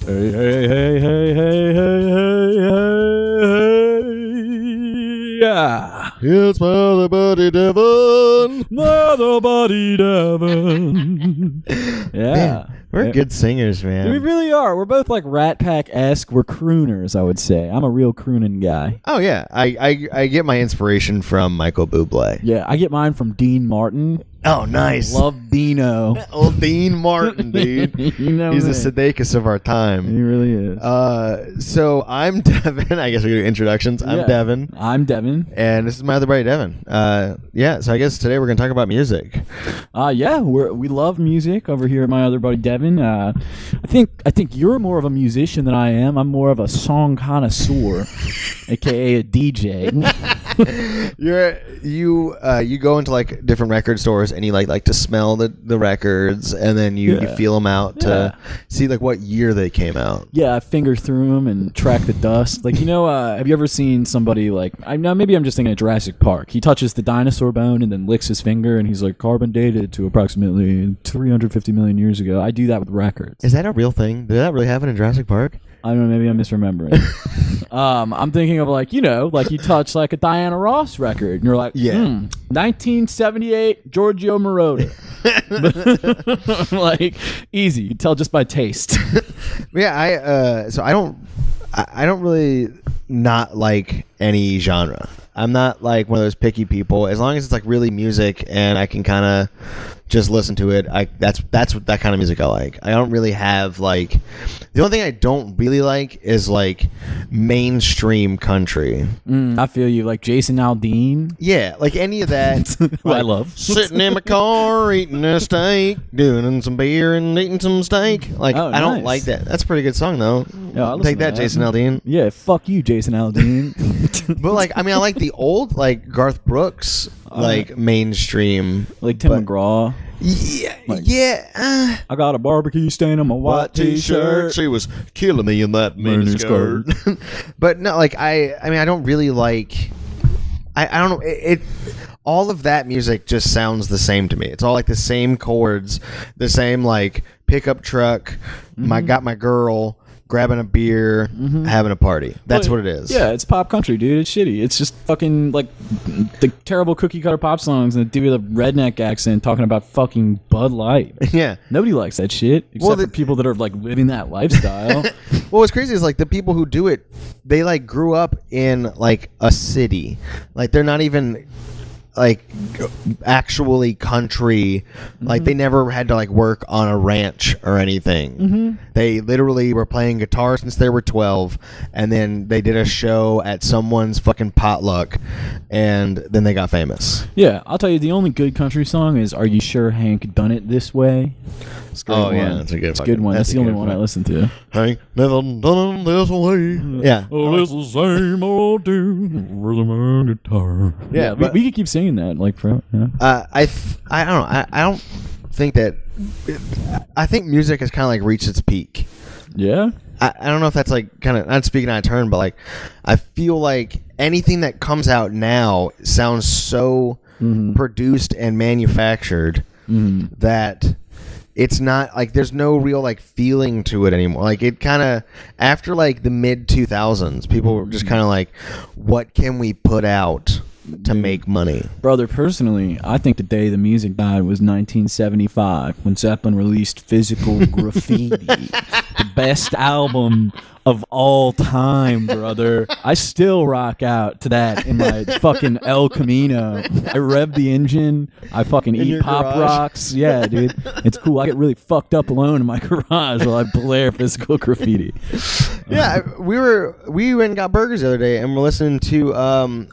Hey, hey, hey, hey, hey, hey, hey, hey, yeah. It's my other buddy Devin. My other buddy Devin. Yeah. Man, we're good singers, man. We really are. We're both like Rat Pack-esque. We're crooners, I would say. I'm a real crooning guy. Oh, yeah. I get my inspiration from Michael Bublé. Yeah, I get mine from Dean Martin. Oh, nice. Love Dino. Old Dean Martin, dude. You know He's me. the Sudeikis of our time. He really is. So I'm Devin. I guess we do introductions. I'm Devin. I'm Devin. And this is my other buddy Devin. Yeah, so I guess today we're going to talk about music. Yeah, we love music over here at my other buddy Devin. I think you're more of a musician than I am. I'm more of a song connoisseur, aka a DJ. You go into like different record stores and you like to smell the records, and then you feel them out to see like what year they came out. Yeah, I finger through them and track the dust. Like, have you ever seen somebody like, maybe I'm just thinking of Jurassic Park. He touches the dinosaur bone and then licks his finger and he's like, carbon dated to approximately 350 million years ago. I do that with records. Is that a real thing? Did that really happen in Jurassic Park? I don't know, maybe I'm misremembering. I'm thinking of like you touch like a Diana Ross record and you're like, 1978 Giorgio Moroder. Like, easy. You can tell just by taste. Yeah, so I don't really not like any genre. I'm not like one of those picky people. As long as it's like really music and I can kind of just listen to it, that's what that kind of music I like. I don't really have like, the only thing I don't really like is like mainstream country. I feel you, like Jason Aldean. Yeah, like any of that. Who I love. Sitting in my car eating a steak, doing some beer and eating some steak. Like, I don't like that. That's a pretty good song though. Yeah, I'll take listen to that, Jason Aldean. Yeah, fuck you, Jason Aldean. But like, I mean, I like the old like Garth Brooks, like mainstream, like Tim McGraw. Yeah, Like, yeah. I got a barbecue stain on my white t-shirt. She was killing me in that miniskirt. But no, like I mean, I don't really like. I don't know. It all of that music just sounds the same to me. It's all like the same chords, the same like pickup truck. Got my girl. Grabbing a beer, having a party. That's what it is. Yeah, it's pop country, dude. It's shitty. It's just fucking like the terrible cookie cutter pop songs and the dude with a redneck accent talking about fucking Bud Light. Yeah. Nobody likes that shit except for people that are like living that lifestyle. Well, what's crazy is like the people who do it, they like grew up in like a city. Like they're not even like actually country. Like they never had to like work on a ranch or anything. They literally were playing guitar since they were 12, and then they did a show at someone's fucking potluck, and then they got famous. Yeah, I'll tell you, the only good country song is "Are You Sure Hank Done It This Way?" It's a great one. Yeah, that's a good. It's a good one. That's the only one I listen to. Hank never done it this way. Yeah. Oh, it's the same old tune. Rhythm and guitar. Yeah, we could keep singing that like forever. Yeah. I don't know. I don't think that. I think music has kind of like reached its peak. Yeah. I don't know if that's like kind of not speaking out of turn, but like I feel like anything that comes out now sounds so produced and manufactured that it's not like there's no real like feeling to it anymore. Like it kind of after like the mid 2000s, people were just kind of like, what can we put out to make money? Brother, personally, I think the day the music died was 1975 when Zeppelin released Physical Graffiti, the best album of all time, brother. I still rock out to that in my fucking El Camino. I rev the engine. I fucking eat pop garage? rocks. Yeah, dude. It's cool. I get really fucked up alone in my garage while I blare Physical Graffiti. Yeah, we went and got burgers the other day, and we're listening to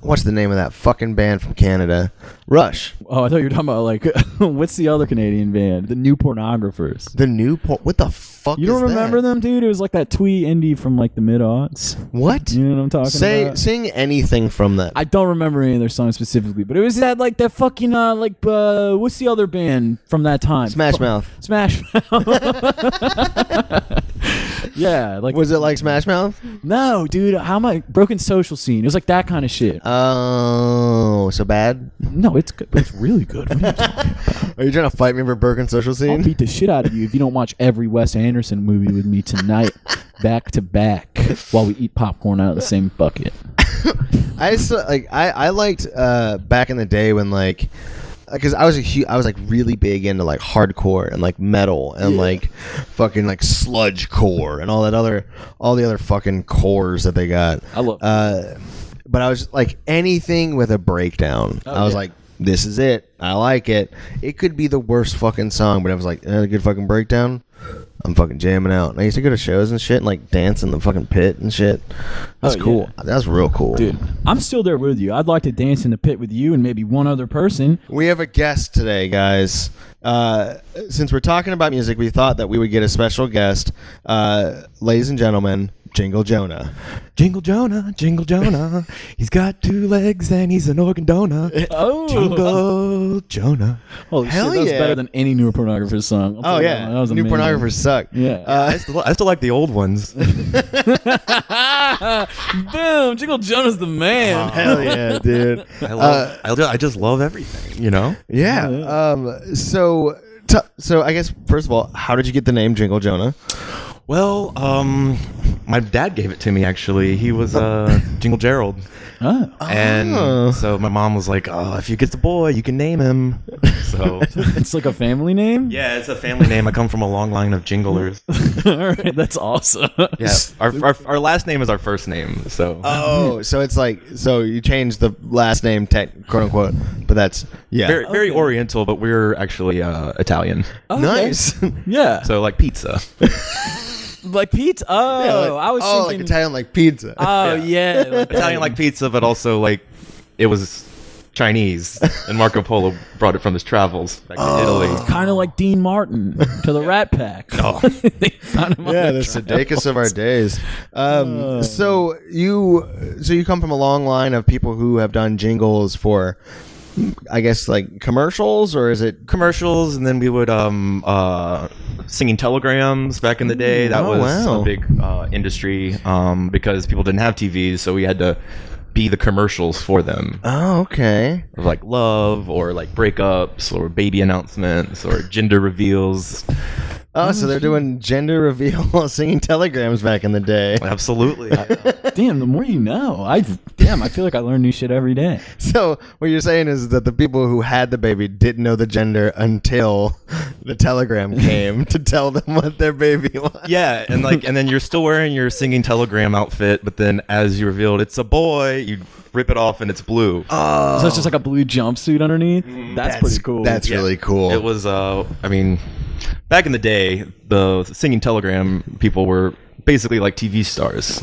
what's the name of that fucking band from Canada? Rush. Oh, I thought you were talking about like what's the other Canadian band? The New Pornographers. The New what the fuck? You don't is remember that? them, dude? It was like that twee indie from like the mid-aughts. What? You know what I'm talking about? Sing anything from that. I don't remember any of their songs specifically, but it was that like that fucking what's the other band from that time? Smash Mouth. Smash Mouth. Yeah, like Was it like Smash Mouth? no, dude. How am I broken social scene? It was like that kind of shit. Oh, so bad? No, it's good. It's really good. What are you talking about? Are you trying to fight me for Broken Social I'll Scene? beat the shit out of you if you don't watch every Wes Anderson movie with me tonight, back to back, while we eat popcorn out of the same bucket. I liked back in the day when like, because I was like really big into like hardcore and like metal and like fucking like sludge core and all the other fucking cores that they got. I love. But I was like anything with a breakdown. I was like, this is it. I like it. It could be the worst fucking song, but I was like, a good fucking breakdown. I'm fucking jamming out. And I used to go to shows and shit and like dance in the fucking pit and shit. That's cool. Yeah. That's real cool. Dude, I'm still there with you. I'd like to dance in the pit with you and maybe one other person. We have a guest today, guys. Since we're talking about music, we thought that we would get a special guest. Ladies and gentlemen, Jingle Jonah. Jingle Jonah, he's got 2 legs and he's an organ donor. Oh, Jingle Jonah. holy Hell shit, that's yeah. better than any New Pornographer song. Oh yeah, that was new amazing. pornographers suck. Yeah. I still like the old ones. Boom! Jingle Jonah's the man. Hell yeah, dude. I just love everything, you know? Yeah. So I guess first of all, how did you get the name Jingle Jonah? Well, my dad gave it to me, actually. He was Jingle Gerald. Oh. And so my mom was like, oh, if you get the boy, you can name him. So It's like a family name? yeah, it's a family name. I come from a long line of jinglers. All right, that's awesome. Yeah, our last name is our first name. So Oh, so it's like, so you changed the last name, quote unquote, but that's very Oriental, but we're actually Italian. Okay. nice. Yeah. So like pizza. Like pizza? Oh, I was like thinking... Italian, like pizza. Oh, yeah. Like Italian like pizza, but also like it was Chinese, and Marco Polo brought it from his travels back to Italy. kind of like Dean Martin to the Rat Pack. Oh. They found him on Yeah, the the Sudeikis of our days. So you come from a long line of people who have done jingles for, I guess, like commercials, or is it? Commercials, and then we would singing telegrams back in the day. That was a big industry because people didn't have TVs, so we had to be the commercials for them. Oh, okay. Of like love, or like breakups, or baby announcements, or gender reveals. Oh, so they're doing gender reveal singing telegrams back in the day. Absolutely. Damn, the more you know. I feel like I learn new shit every day. So what you're saying is that the people who had the baby didn't know the gender until the telegram came to tell them what their baby was. Yeah, and then you're still wearing your singing telegram outfit, but then as you revealed it's a boy, you rip it off and it's blue. Oh, So it's just like a blue jumpsuit underneath? That's pretty cool. That's really cool. It was back in the day, the singing telegram people were basically like TV stars.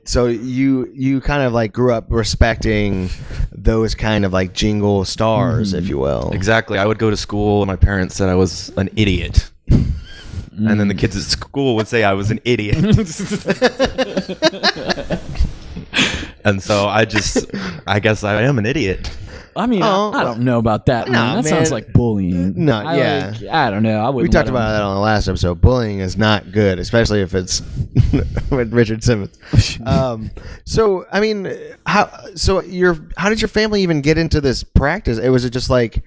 So you kind of like grew up respecting those kind of like jingle stars, if you will. Exactly. I would go to school and my parents said I was an idiot. And then the kids at school would say I was an idiot. And so I guess I am an idiot. I mean, I don't know about that, man. That sounds like bullying. No, I don't know. I wouldn't. We talked about that on the last episode. Bullying is not good, especially if it's with Richard Simmons. So I mean, how did your family even get into this practice? Was it just like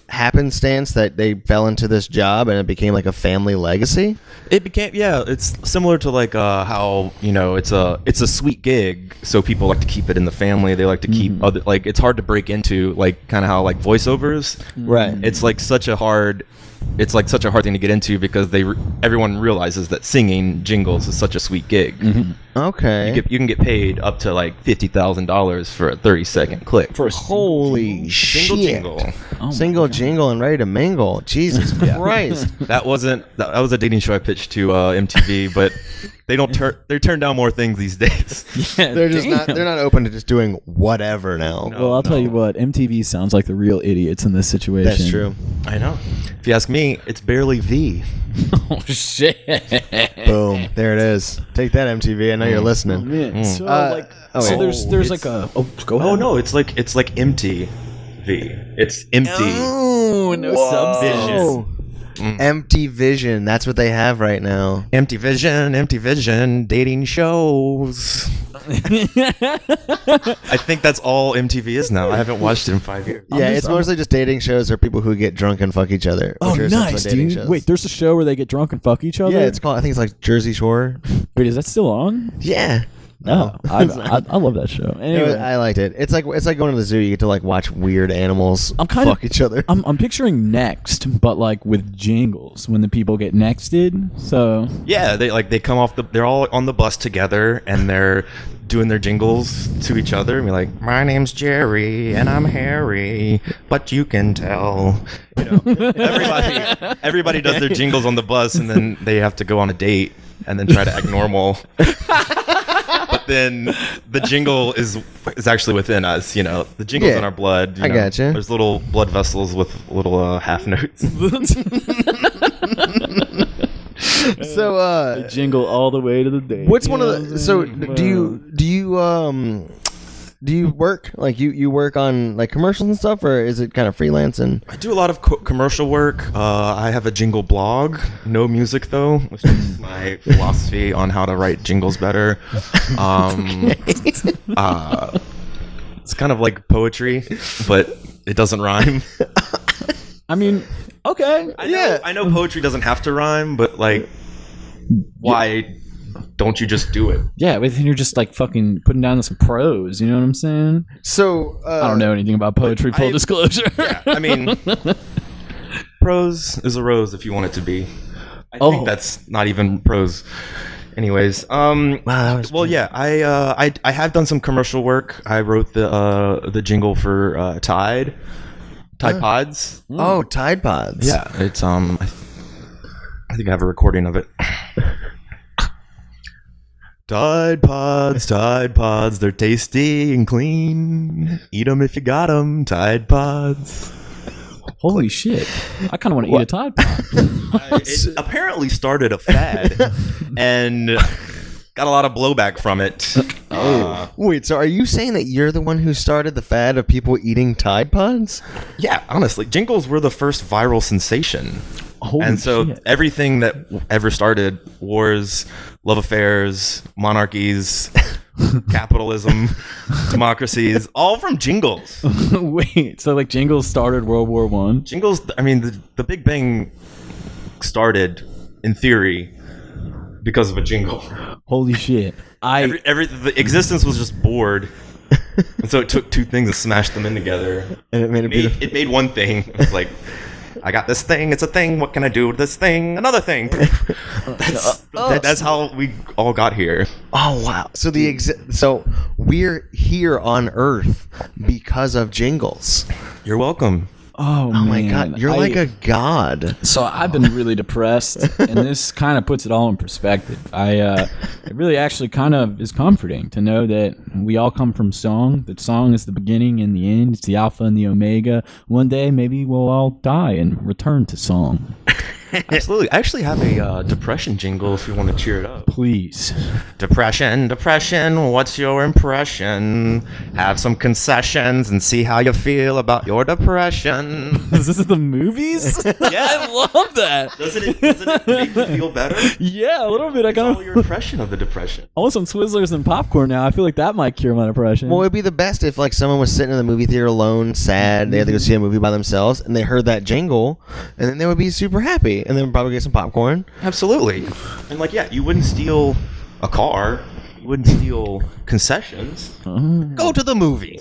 happenstance that they fell into this job and it became like a family legacy? It became, it's similar to like how, it's a sweet gig, so people like to keep it in the family. They like to keep other, like, it's hard to break into, like kind of how like voiceovers, Right. It's like such a hard thing to get into because everyone realizes that singing jingles is such a sweet gig. Okay. You can get paid up to like $50,000 for a 30-second clip. For a Holy shit. single jingle. Oh my Single God. jingle and ready to mingle. Jesus Christ. That was a dating show I pitched to MTV, but they turn down more things these days. Yeah, They're just damn. they're not open to just doing whatever now. Well, I'll tell you what. MTV sounds like the real idiots in this situation. That's true. I know. If you ask me, it's barely V. Oh shit! Boom. There it is. Take that, MTV. I know you're listening. Man, so okay. there's like a go ahead. Oh no, it's like empty V. It's empty. Oh, no substance. Oh. Empty Vision. That's what they have right now. Empty Vision, dating shows. I think that's all MTV is now. I haven't watched it in 5 years. Yeah, it's mostly just dating shows or people who get drunk and fuck each other. Oh, which are nice, dating dude. shows. Wait, there's a show where they get drunk and fuck each other? Yeah, it's called, I think it's like Jersey Shore. Wait, is that still on? Yeah. No, I love that show. Anyway, I liked it. It's like going to the zoo. You get to like watch weird animals fuck each other. I'm picturing Next, but like with jingles when the people get nexted. So yeah, they come off they're all on the bus together and they're doing their jingles to each other and be like, my name's Jerry and I'm Harry, but you can tell. You know, everybody does their jingles on the bus and then they have to go on a date and then try to act normal. But then the jingle is actually within us, you know. The jingle's in our blood. I gotcha. There's little blood vessels with little half notes. So they jingle all the way to the day. what's one of the so do you work like you work on like commercials and stuff, or is it kind of freelance? And I do a lot of commercial work. I have a jingle blog, no music though, which is my philosophy on how to write jingles better. It's kind of like poetry, but it doesn't rhyme. I mean, okay. I know poetry doesn't have to rhyme, but like, why don't you just do it? Yeah, but then you're just like fucking putting down some prose. You know what I'm saying? so I don't know anything about poetry. Full disclosure. Yeah, I mean, prose is a rose if you want it to be. I think that's not even prose. Anyways, wow, that was well, yeah, I have done some commercial work. I wrote the jingle for Tide Pods. Oh, Tide Pods. Yeah, it's I think I have a recording of it. Tide Pods, they're tasty and clean. Eat them if you got them. Tide Pods. Holy shit! I kind of want to eat a Tide Pod. It apparently started a fad and got a lot of blowback from it. Wait, so are you saying that you're the one who started the fad of people eating Tide Pods? Yeah, honestly, jingles were the first viral sensation. Holy and so shit. everything that ever started, wars, love affairs, monarchies, capitalism, democracies, all from jingles. Wait, so like jingles started World War One? Jingles, I mean, the Big Bang started, in theory, because of a jingle. Holy shit! The existence was just bored. And so it took two things to smash them in together. And it made it beautiful. It made one thing. It was like, I got this thing. It's a thing. What can I do with this thing? Another thing. That's how we all got here. Oh wow! So so we're here on Earth because of jingles. You're welcome. Oh my man. god, you're like a god. So I've been really depressed, and this kind of puts it all in perspective. It really actually kind of is comforting to know that we all come from song. That song is the beginning and the end. It's the alpha and the omega. One day, maybe we'll all die and return to song. Absolutely. I actually have a depression jingle if you want to cheer it up. Please. Depression, what's your impression? Have some concessions and see how you feel about your depression. Is this the movies? Yeah. I love that. Doesn't it make you feel better? Yeah, a little bit. I It's all your impression of the depression. I want some Twizzlers and popcorn now. I feel like that might cure my depression. Well, it'd be the best if like someone was sitting in the movie theater alone, sad. They had to go see a movie by themselves, and they heard that jingle, and then they would be super happy, and then probably get some popcorn. Absolutely. And like, yeah, you wouldn't steal a car. You wouldn't steal concessions. Go to the movie.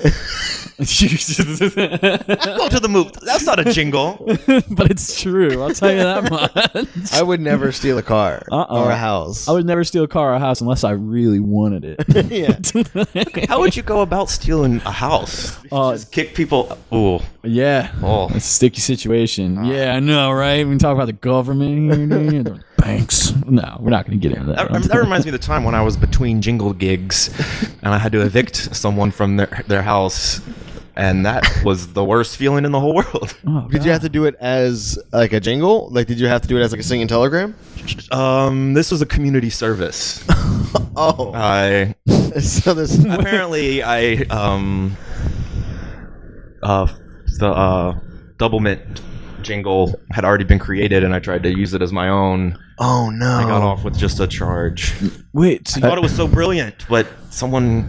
Go to the movie. That's not a jingle. But it's true. I'll tell you that much. I would never steal a car or a house. I would never steal a car or a house unless I really wanted it. Yeah. How would you go about stealing a house? Just kick people. Ooh. Yeah. Oh. It's a sticky situation. Yeah, I know, right? We talk about the government here, the banks. No, we're not going to get into that. That reminds me of the time when I was between jingle gigs and I had to evict someone from their house. And that was the worst feeling in the whole world. Oh, Did you have to do it as like a jingle? Like, did you have to do it as like a singing telegram? This was a community service. Oh. So this Apparently, the double mint jingle had already been created, and I tried to use it as my own. Oh no! I got off with just a charge. Wait, so I thought it was so brilliant, but someone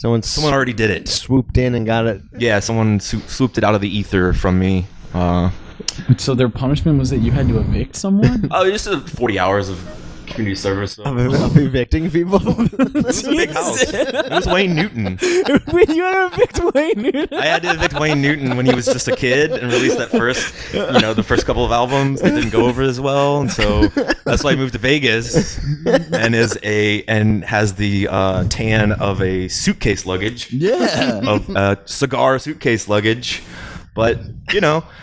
already did it. Swooped in and got it. Yeah, someone swooped it out of the ether from me. So their punishment was that you had to evict someone? Oh, just 40 hours of community service. So. Of evicting people. It was a big house. It was Wayne Newton. Wait, you had to evict Wayne Newton? I had to evict Wayne Newton when he was just a kid and released that the first couple of albums that didn't go over as well, and so that's why I moved to Vegas and has the tan of a suitcase luggage. Yeah. Of cigar suitcase luggage, but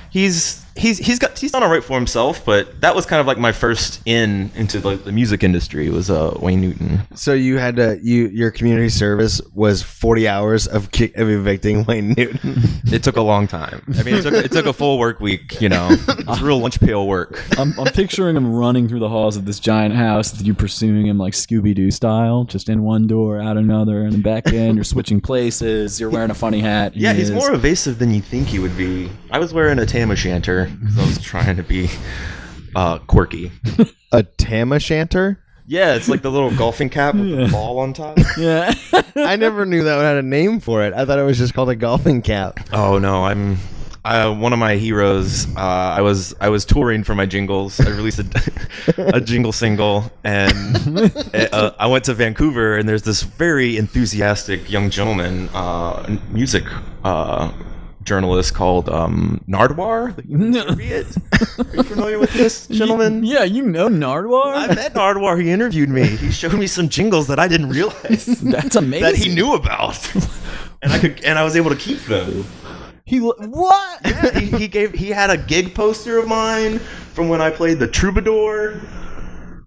he's done all right for himself, but that was kind of like my first into like the music industry was Wayne Newton. So you had your community service was 40 hours of evicting Wayne Newton. It took a long time. I mean, it took a full work week. It's real lunch pail work. I'm picturing him running through the halls of this giant house, you pursuing him like Scooby-Doo style, just in one door, out another, and back in. You're switching places. You're wearing a funny hat. Yeah, he's more evasive than you think he would be. I was wearing a tam o' shanter because I was trying to be quirky. A tam o' shanter? Yeah, it's like the little golfing cap with the ball on top. Yeah. I never knew that had a name for it. I thought it was just called a golfing cap. Oh no, I'm one of my heroes. I was touring for my jingles. I released a jingle single, and I went to Vancouver, and there's this very enthusiastic young gentleman, music journalist called Nardwar. Are you familiar with this gentleman? Yeah, you know Nardwar? I met Nardwar. He interviewed me. He showed me some jingles that I didn't realize That's amazing. that he knew about, and I was able to keep them. What? Yeah, he had a gig poster of mine from when I played the Troubadour.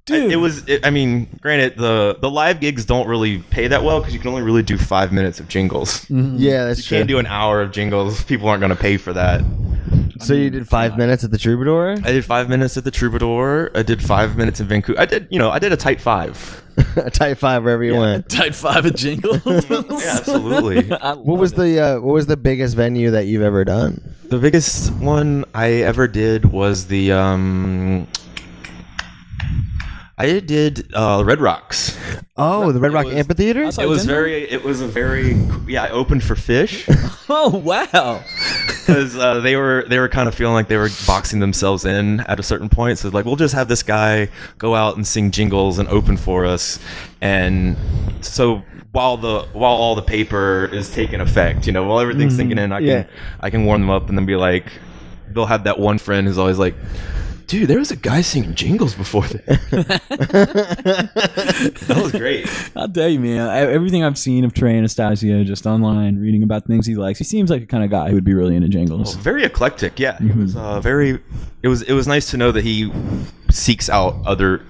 Dude. Granted, the live gigs don't really pay that well because you can only really do 5 minutes of jingles. Mm-hmm. Yeah, that's true. You can't do an hour of jingles. People aren't going to pay for that. So you did 5 minutes at the Troubadour? I did 5 minutes at the Troubadour. I did 5 minutes in Vancouver. I did a tight 5. A tight 5 wherever you went. Tight 5 of jingles. Yeah, absolutely. What was the biggest venue that you've ever done? The biggest one I ever did was the I did Red Rocks. Oh, the Red Rock Amphitheater? I opened for Fish. Oh wow! Because they were kind of feeling like they were boxing themselves in at a certain point. So like, we'll just have this guy go out and sing jingles and open for us. And so while all the paper is taking effect, while everything's sinking in, I can warm them up and then be like, they'll have that one friend who's always like, dude, there was a guy singing jingles before that. That was great. I'll tell you, man. Everything I've seen of Trey Anastasio, just online, reading about things he likes, he seems like the kind of guy who would be really into jingles. Oh, very eclectic, yeah. It was It was nice to know that he seeks out other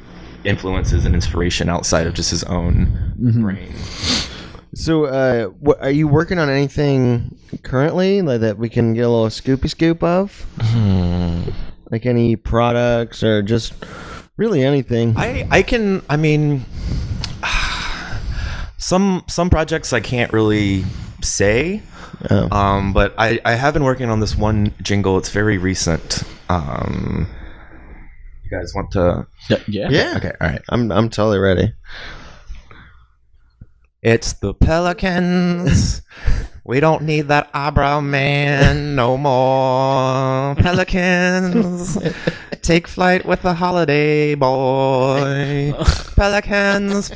influences and inspiration outside of just his own brain. So, are you working on anything currently like that we can get a little scoop of? Like any products or just really anything? Some projects I can't really say. Oh. But I have been working on this one jingle. It's very recent. You guys want to? Yeah. Okay. All right. I'm totally ready. It's the Pelicans. We don't need that eyebrow man no more. Pelicans, take flight with the holiday boy. Pelicans,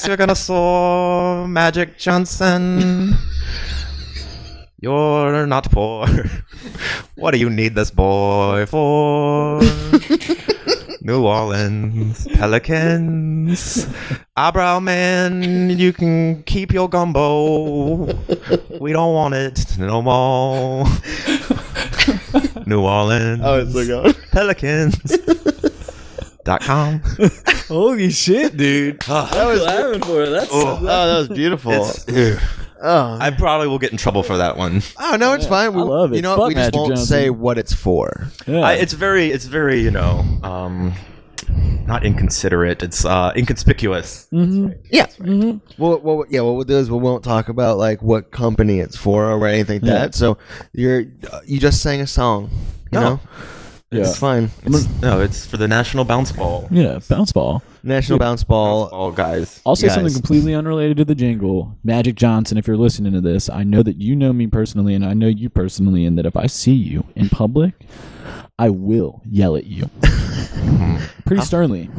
you're gonna soar. Magic Johnson, you're not poor. What do you need this boy for? New Orleans Pelicans. Eyebrow man, you can keep your gumbo. We don't want it no more. New Orleans. Oh, it's so good. Pelicans.com. Holy shit, dude. That was clapping for it. That's that was beautiful. I probably will get in trouble for that one. Oh no, it's fine. I love it. You know what? We just won't say what it's for. Yeah. It's very not inconsiderate. It's inconspicuous. Yeah. Well, yeah. What we'll do is we won't talk about like what company it's for or anything like that. So you just sang a song. You know. Yeah. It's fine. It's for the National Bounce Ball. Yeah, bounce ball. National Bounce Ball. All guys. I'll say Guys. something completely unrelated to the jingle. Magic Johnson, if you're listening to this, I know that you know me personally, and I know you personally, and that if I see you in public, I will yell at you. Pretty sternly.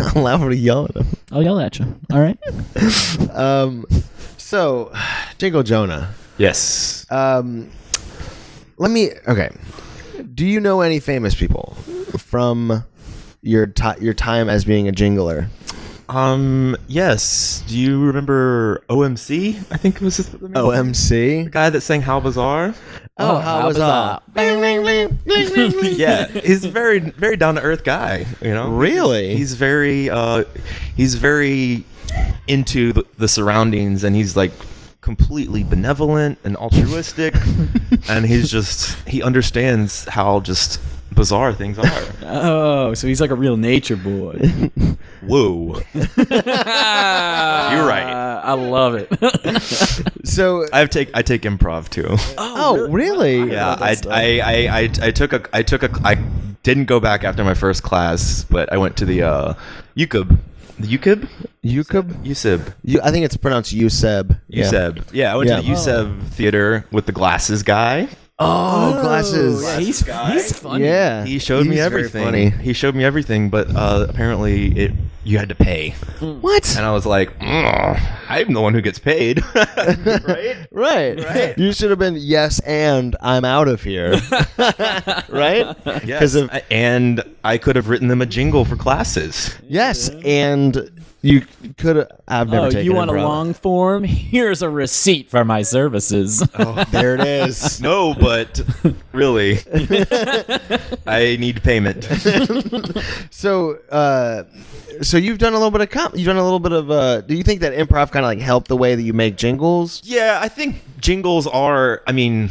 I'll allow her to yell at him. I'll yell at you. All right? So, Jingle Jonah. Yes. Okay. Do you know any famous people from your time as being a jingler? Yes. Do you remember OMC? I think it was his name. OMC? The guy that sang How Bizarre? How was that? Yeah, he's a very, very down to earth guy. You know, Really? He's very into the surroundings, and he's like completely benevolent and altruistic, and he understands how just bizarre things are. Oh, so he's like a real nature boy. Whoa. You're right. I love it. So I take improv too. really? Yeah, I didn't go back after my first class, but I went to the UCUB. The UCUB? UCIB. I think it's pronounced USEB. USEB. Yeah, I went to the USEB theater with the glasses guy. Oh, glasses. Yeah, he's funny. Yeah. He showed me He's very everything. funny. He showed me everything, but apparently you had to pay. What? And I was like, I'm the one who gets paid. Right. You should have been yes, and I'm out of here. Right? Yes. And I could have written them a jingle for classes. Yes, and you could have. I've never taken you want improv. a long form? Here's a receipt for my services. Oh, there it is. No, but really, I need payment. So you've done a little bit of you've done a little bit of. Do you think that improv kind of like helped the way that you make jingles? Yeah, I think jingles are. I mean,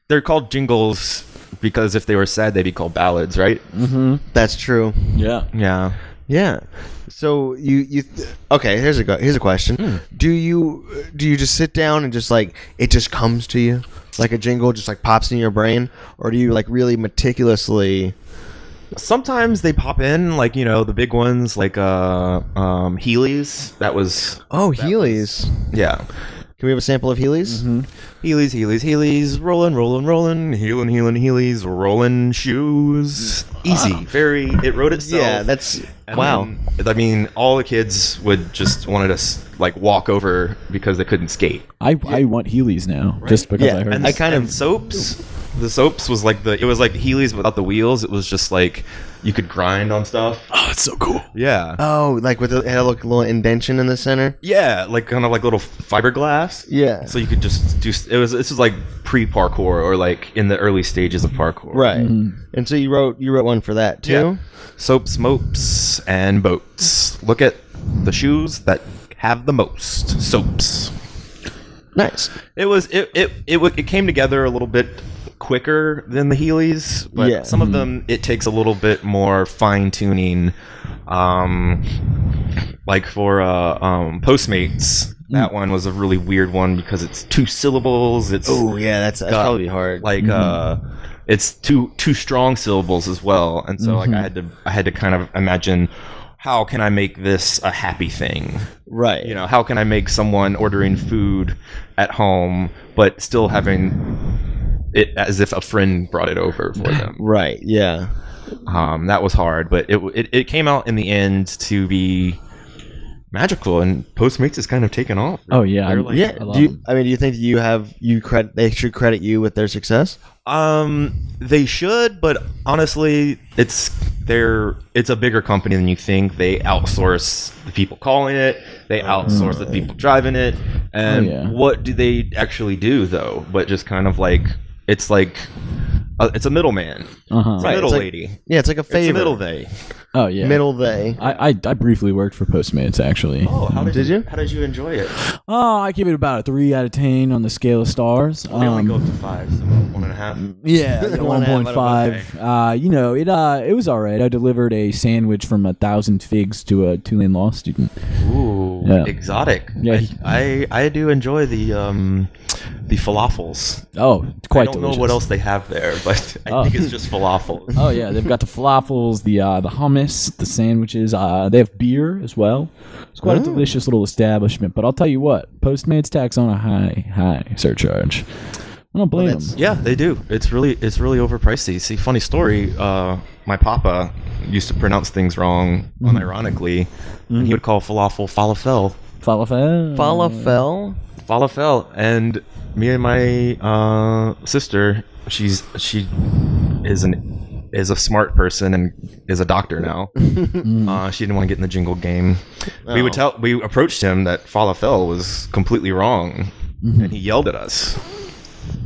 they're called jingles because if they were sad, they'd be called ballads, right? Mm-hmm. That's true. Yeah. Yeah. Yeah. So okay, here's a question. Do you just sit down and just like it just comes to you like a jingle just like pops in your brain, or do you like really meticulously? Sometimes they pop in, like, you know, the big ones, like Heelys. That was Heelys. yeah. Can we have a sample of Heelys? Mm-hmm. Heelys, rolling, heeling, Heelys, rolling shoes. Easy, it wrote itself. Yeah, that's And wow. then, I mean, all the kids would just wanted to like walk over because they couldn't skate. I want Heelys now, just because Yeah, I heard. And this. and soaps. The soaps was like it was like Heelys without the wheels. It was just like you could grind on stuff. Oh, it's so cool. Yeah. Oh, like it had a little indentation in the center. Yeah, like kind of like little fiberglass. Yeah. So you could just do. This was like pre-parkour or like in the early stages of parkour. Right. And so you wrote one for that too. Yeah. Soaps, mopes, and boats. Look at the shoes that have the most soaps. Nice. It came together a little bit quicker than the Heelys, but some of them it takes a little bit more fine tuning. Like for Postmates, that one was a really weird one because it's 2 syllables. It's that's probably hard. Like it's two strong syllables as well, and so like I had to kind of imagine, how can I make this a happy thing? Right. You know, how can I make someone ordering food at home but still having it as if a friend brought it over for them? Right. Yeah. That was hard, but it came out in the end to be magical, and Postmates is kind of taken off. Oh yeah, Do you think they should credit you with their success? They should, but honestly, it's a bigger company than you think. They outsource the people calling it. They outsource the people driving it. And what do they actually do though? But just kind of like it's a middleman. It's a middle lady. Yeah, it's like a favor. It's a middle they. Oh yeah. Middle they. I briefly worked for Postmates actually. Oh, Did you? How did you enjoy it? Oh, I give it about a 3 out of 10 on the scale of stars. They only go up to 5, so 1.5. Yeah, 1.5. 1.5. It was all right. I delivered a sandwich from 1,000 Figs to a Tulane law student. Ooh, Yeah. exotic. Yeah. I do enjoy the falafels. Oh, it's quite I don't delicious. know what else they have there, but I think it's just falafels. Oh yeah, they've got the falafels, the hummus, the sandwiches. They have beer as well. It's quite a delicious little establishment. But I'll tell you what, Postmates tax on a high surcharge. I don't blame them. Yeah, they do. It's really overpriced. See, funny story. My papa used to pronounce things wrong, unironically, and he would call falafel falafel. Falafel? Falafel. And me and my sister, she is a smart person and is a doctor now. She didn't want to get in the jingle game. We approached him that falafel was completely wrong, and he yelled at us.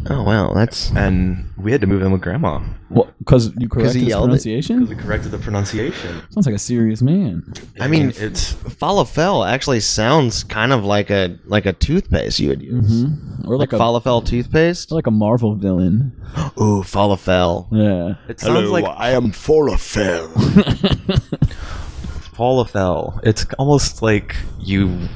Oh wow, And we had to move in with Grandma. What? Because you corrected his yelled pronunciation? We corrected the pronunciation. Sounds like a serious man. I mean, it's falafel actually sounds kind of like a toothpaste you would use. Or like a falafel toothpaste. like a Marvel villain. Ooh, falafel. Yeah. it sounds like I am falafel. falafel. It's almost like you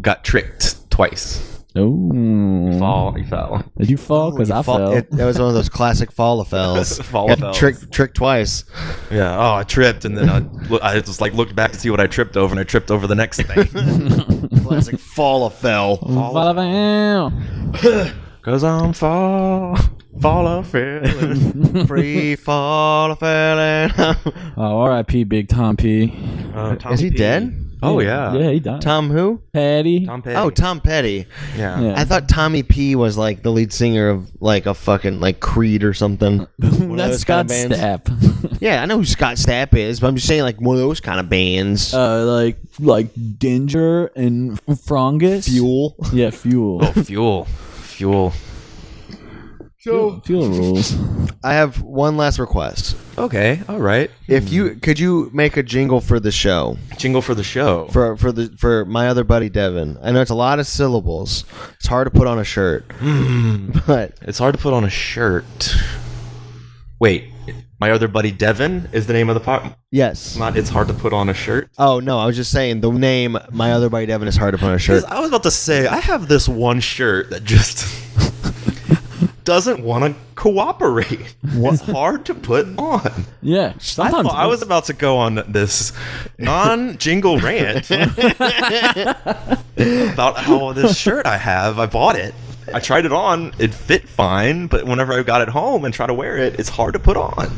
got tricked twice. Oh. You fell. Did you fall? Because I fell. That was one of those classic falafels. Falafels. Tricked twice. Yeah. Oh, I tripped, and then I just looked back to see what I tripped over, and I tripped over the next thing. Classic falafel. Falafel. Cause I'm falafel. Free falafel. Oh, R.I.P. Big Tom P. Is he dead? Oh yeah. Yeah, he died. Tom who? Petty. Tom Petty. Oh, Tom Petty. Yeah. Yeah. I thought Tommy P was like the lead singer of like a fucking like Creed or something. One of That's those Scott kind of bands. Stapp. Yeah, I know who Scott Stapp is, but I'm just saying like one of those kind of bands. like Dinger and Frongus. Fuel. Yeah, Fuel. Fuel. So Fuel rules. I have one last request. Okay. All right. If you could you make a jingle for the show Jingle for the show. for my other buddy Devin. I know it's a lot of syllables. It's hard to put on a shirt. But It's hard to put on a shirt. Wait. My other buddy Devin is the name of the pot. yes. It's hard to put on a shirt. Oh no, I was just saying the name my other buddy Devin is hard to put on a shirt. I was about to say I have this one shirt that just doesn't want to cooperate. It's hard to put on. Yeah. Sometimes I was about to go on this non-jingle rant about how this shirt I bought it. I tried it on. It fit fine, but whenever I got it home and try to wear it, it's hard to put on.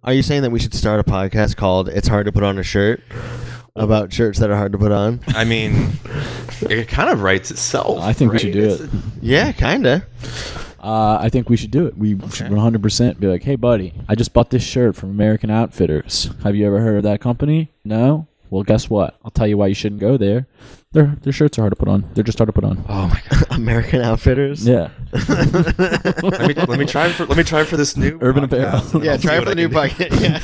Are you saying that we should start a podcast called "It's Hard to Put on a Shirt" about shirts that are hard to put on? I mean, it kind of writes itself. I think we right? should do it. Yeah, kinda. I think we should do it. We should 100% be like, hey, buddy, I just bought this shirt from American Outfitters. Have you ever heard of that company? No? Well, guess what? I'll tell you why you shouldn't go there. Their shirts are hard to put on. They're just hard to put on. Oh my god! American Outfitters. Yeah. let me try for this new Urban podcast. Apparel. Yeah, I'll try see for what the I new can do. bucket. Yeah.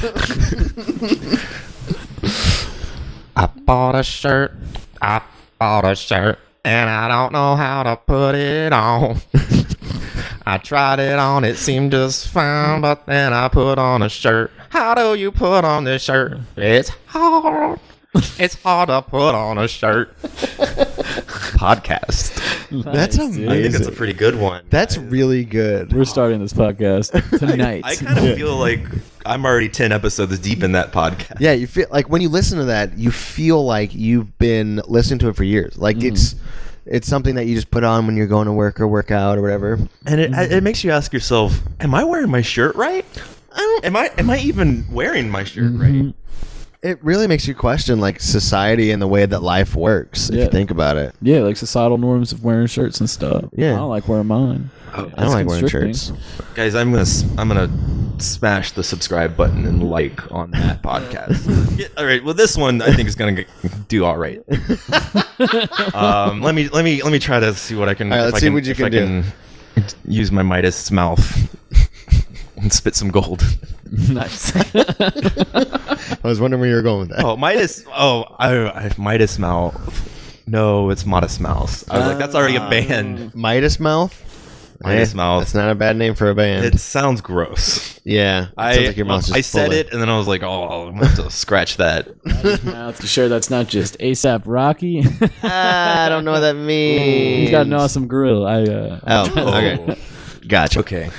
I bought a shirt, and I don't know how to put it on. I tried it on, it seemed just fine, but then I put on a shirt. How do you put on this shirt? It's hard. It's hard to put on a shirt. Podcast. That's Nice, amazing. I think it's a pretty good one. That's really good. We're starting this podcast tonight. I kind of feel like I'm already 10 episodes deep in that podcast. Yeah, you feel like when you listen to that, you feel like you've been listening to it for years. Like it's something that you just put on when you're going to work or work out or whatever. And it makes you ask yourself, am I wearing my shirt right? Am I even wearing my shirt right? It really makes you question like society and the way that life works if Yeah. you think about it. Yeah, like societal norms of wearing shirts and stuff. Yeah. I don't like wearing mine. I don't like wearing constricting. shirts. Guys, I'm gonna smash the subscribe button and like on that podcast. Yeah, all right. Well, this one I think is gonna do all right. Let me try to see what I can. All right, if let's I see can, what you if can I do. can use my Midas mouth and spit some gold. Nice. I was wondering where you were going with that. Oh, Midas. Oh, I Midas Mouth. No, it's Modest Mouse. I was like, that's already a band. Midas Mouth? Midas Mouth. That's not a bad name for a band. It sounds gross. Yeah. It sounds like your mouth's just I said full of- it, and then I was like, oh, I'm going to have to scratch that. Mouth. You sure that's not just ASAP Rocky? I don't know what that means. He's got an awesome grill. Okay. Gotcha. Okay.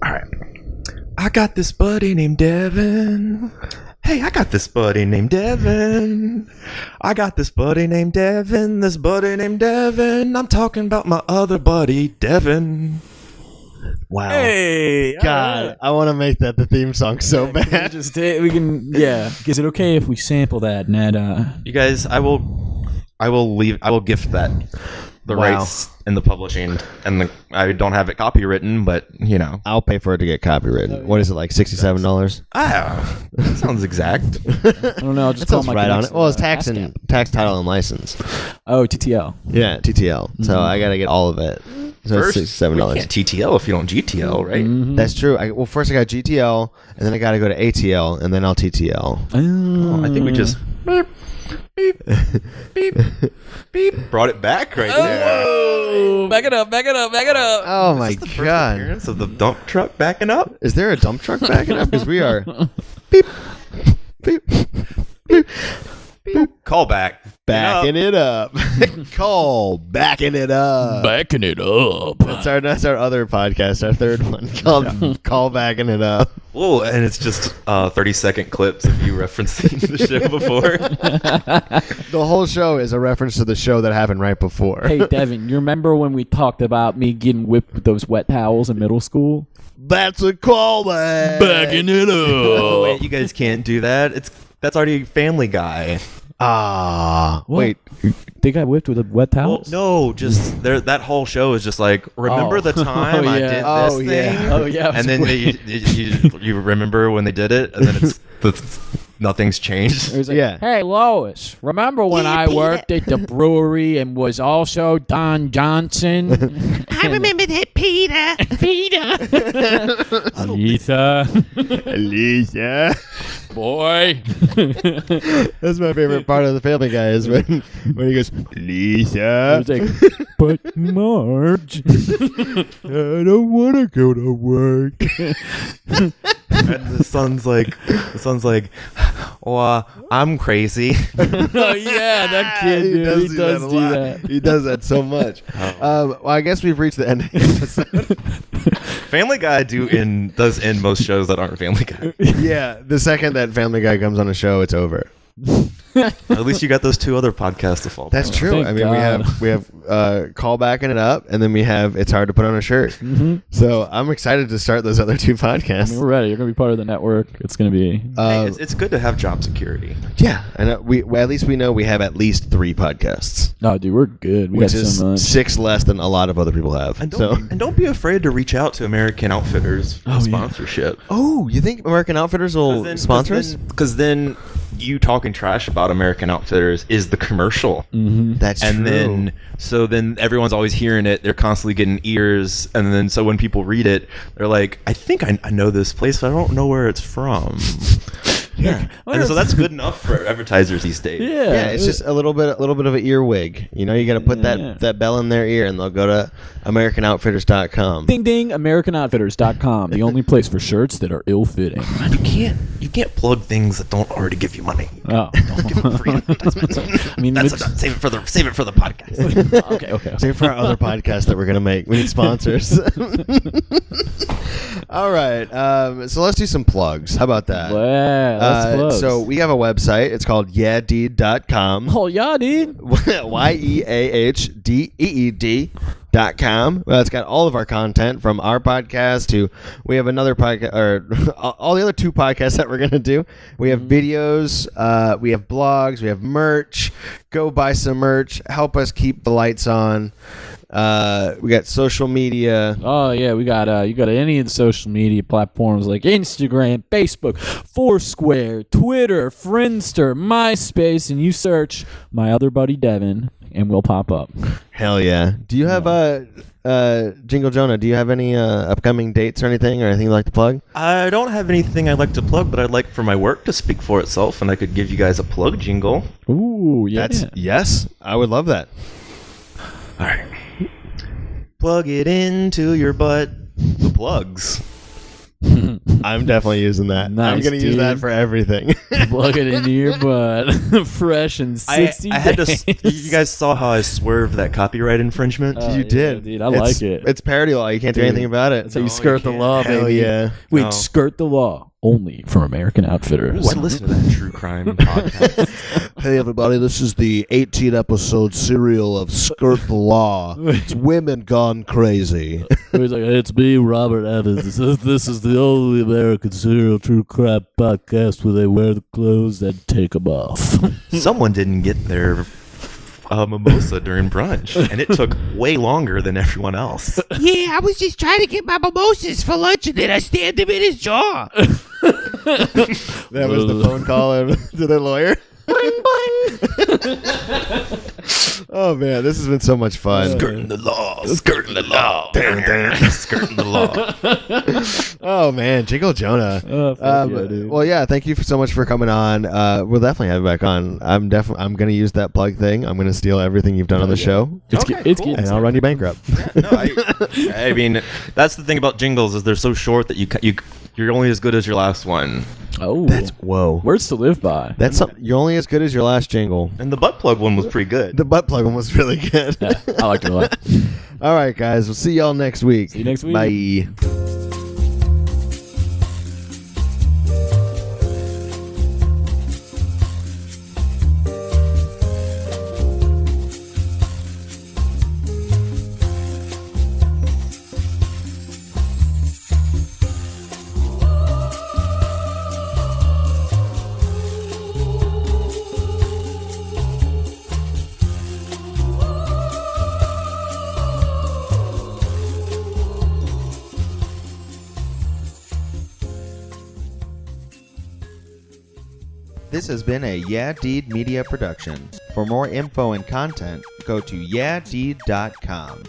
All right. I got this buddy named Devin. Hey, I got this buddy named Devin. I got this buddy named Devin. This buddy named Devin. I'm talking about my other buddy, Devin. Wow. Hey, God, I want to make that the theme song so bad. We can. Yeah. Is it okay if we sample that, Ned? You guys, I will gift that. The Wow. rights and the publishing, and I don't have it copywritten, but you know, I'll pay for it to get copywritten. What is it, like $67? that sounds exact. I don't know. I'll just That call sounds my right on connection, it. Well, it's ASCAP. tax, title, and license. Oh, TTL. Yeah, TTL. So I got to get all of it. So First, it's $67. we can't TTL if you don't GTL, right? Mm-hmm. That's true. Well, first I got GTL, and then I got to go to ATL, and then I'll TTL. Oh, I think we just beep, beep, beep, beep. Brought it back right there. Oh, back it up. Oh my Is this the first God. appearance of the dump truck backing up? Is there a dump truck backing up? Because we are beep, beep, beep, Call back. backing it up. Call backing it up. Backing it up. That's our other podcast, our third one called Call Backing It Up. Oh, and it's just 30-second clips of you referencing the show before. The whole show is a reference to the show that happened right before. Hey, Devin, you remember when we talked about me getting whipped with those wet towels in middle school? That's a callback. it Oh, wait, you guys can't do that. That's already Family Guy. Wait. They got whipped with wet Well, towels? no, just that whole show is just like, remember Oh. the time Oh, I yeah. did this Oh, thing? yeah. Oh, yeah. And then you remember when they did it, and then nothing's changed. It was like, Yeah. hey, Lois, remember when I worked at the brewery and was also Don Johnson? I remember that, Peter. Lisa, Alicia. boy. That's my favorite part of the Family Guy is when he goes, I Alicia, was like, but Marge. I don't want to go to work. And the son's like, well, I'm crazy. Oh, yeah, that kid, dude. He does a do lot. that. He does that so much. Well, I guess we've reached the end of the episode. Family Guy does end most shows that aren't Family Guy. Yeah, the second that Family Guy comes on a show, it's over. At least you got those two other podcasts to fall back That's on. true. Thank I mean, God. we have Call Backing It Up, and then we have It's Hard to Put on a Shirt. Mm-hmm. So I'm excited to start those other two podcasts. We're ready. You're going to be part of the network. It's going to be... Hey, it's good to have job security. Yeah, and we at least we know we have at least 3 podcasts, No, dude, we're good. We which got is so much. 6 less than a lot of other people have. And So, don't be afraid to reach out to American Outfitters for Oh, yeah. sponsorship. you think American Outfitters will sponsor us? Because then you talking trash about American Outfitters is the commercial. That's And true. then everyone's always hearing it. They're constantly getting ears. And then so when people read it, they're like, I think I know this place, but I don't know where it's from. yeah, And so that's good enough for advertisers these days. Yeah. yeah, it's just a little bit of an earwig. You know, you got to put Yeah. that bell in their ear, and they'll go to AmericanOutfitters.com. Ding ding, AmericanOutfitters.com, the only place for shirts that are ill-fitting. You can't plug things that don't already give you money. Oh. Give them free advertisements. I mean, That's it's- save it for the podcast. okay. Same for our other podcast that we're gonna make. We need sponsors. All right, so let's do some plugs. How about that? Wow, that's close. So we have a website. It's called yeahdeed.com. Oh, yeah, dude. YEAHDEED.com. Well, it's got all of our content from our podcast to we have another podcast or all the other 2 podcasts that we're gonna do. We have videos, we have blogs, we have merch. Go buy some merch. Help us keep the lights on. We got social media. Oh, yeah, we got you got any of the social media platforms like Instagram, Facebook, Foursquare, Twitter, Friendster, MySpace, and you search my other buddy Devin. and we'll pop up. Hell yeah. Do you have Jingle Jonah, do you have any upcoming dates or anything or anything you'd like to plug? I don't have anything I'd like to plug, but I'd like for my work to speak for itself, and I could give you guys a plug jingle. Ooh, yeah. Yes, I would love that. All right. Plug it into your butt. The plugs. I'm definitely using that. Nice, I'm going to use that for everything. Plug it into your butt. Fresh in 60 I had days. you guys saw how I swerved that copyright infringement? You did. Dude, I like it. It's parody law. You can't do anything about it. That's how you skirt the law, Hell baby. yeah. Wait, No. skirt the law only from American Outfitters. Ooh, I listen to that true crime podcast. Hey everybody, this is the 18 episode serial of Skirt the Law. It's women gone crazy. He's like, it's me, Robert Evans. This is the only American serial true crime podcast where they wear the clothes and take them off. Someone didn't get their mimosa during brunch, and it took way longer than everyone else. Yeah, I was just trying to get my mimosas for lunch, and then I stabbed him in his jaw. That was the phone call to their lawyer. Oh man, this has been so much fun. Skirting the law, skirting the law, skirting the law. Oh man, Jingle Jonah. Dude. Well, yeah, thank you so much for coming on. We'll definitely have you back on. I'm gonna use that plug thing. I'm gonna steal everything you've done on the show, It's Okay, it's cool. getting and I'll run you bankrupt. No, I mean, that's the thing about jingles is they're so short that you're only as good as your last one. Oh, Whoa. words to live by. That's something. You're only as good as your last jingle. And the butt plug one was pretty good. The butt plug one was really good. Yeah, I liked it a lot. All right, guys. We'll see y'all next week. See you next week. Bye. This has been a Yeah Deed Media production. For more info and content, go to yeahdeed.com.